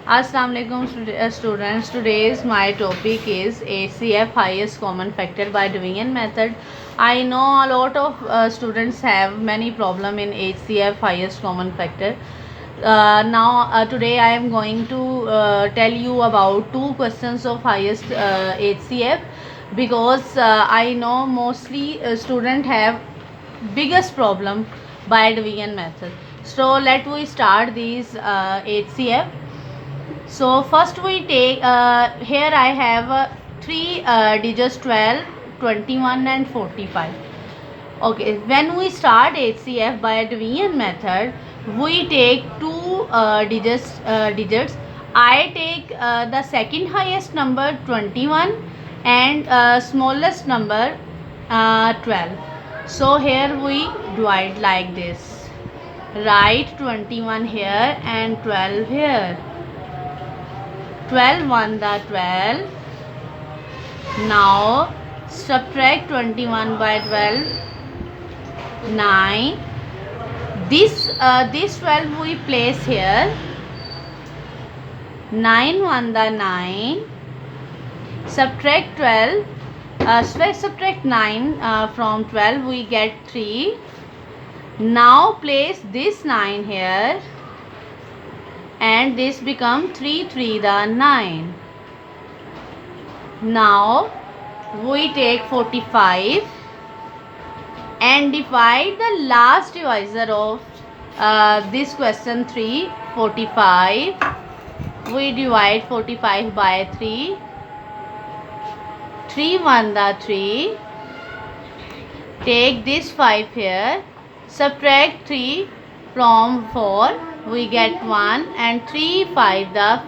Assalamualaikum students. Today's my topic is HCF highest common factor by division method. I know a lot of students have many problem in HCF highest common factor. Today I am going to tell you about two questions of highest HCF, because I know mostly student have biggest problem by division method. So let we start these HCF. So first we take here I have three digits: 12, 21 and 45. Okay, when we start HCF by division method, we take two digits. I take the second highest number 21 and smallest number 12. So here we divide like this. Write 21 here and 12 here. 12 1 the 12. Now subtract 21 by 12. 9. This 12 we place here. 9 1 the 9. Subtract 12. Subtract 9 from 12, we get 3. Now place this 9 here, and this become 3 3 the 9. Now we take 45 and divide the last divisor of this question 3, 45. We divide 45 by 3. 3 1 the 3. Take this 5 here. Subtract 3 from 4. We get 1, and 3 5 the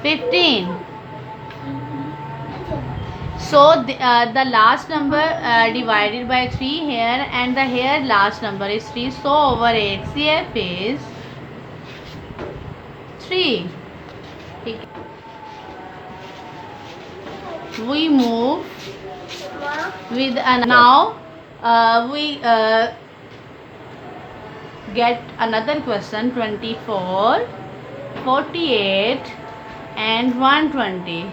15. So the last number divided by 3 here, and the here last number is 3. So our HCF is 3. We move with now we get another question: 24, 48 and 120.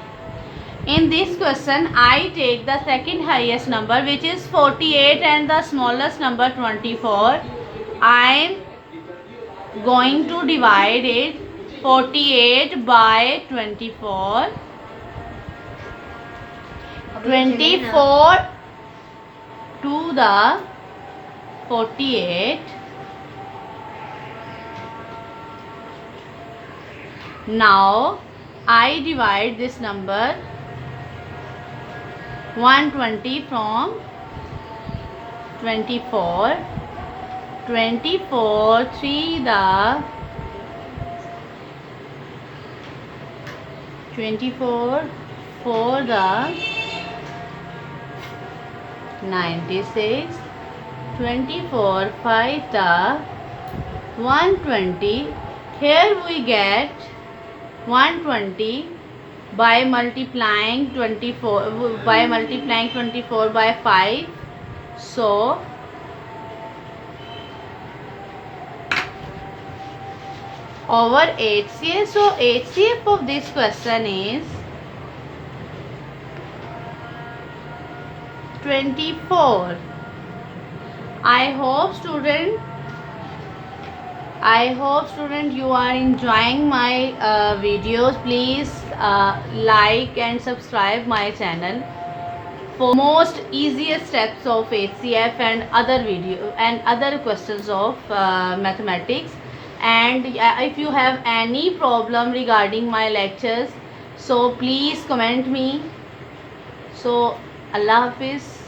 In this question I take the second highest number, which is 48, and the smallest number 24. I am going to divide it 48 by 24. 24 to the 48. Now I divide this number 120 from 24. 24 3 the 24 4 the 96. 24 5 the 120. Here we get 120 by multiplying 24 by 5. So our HCF, so HCF of this question is 24. I hope student you are enjoying my videos. Please like and subscribe my channel for most easiest steps of HCF and other questions of mathematics. And if you have any problem regarding my lectures, so please comment me. So Allah Hafiz.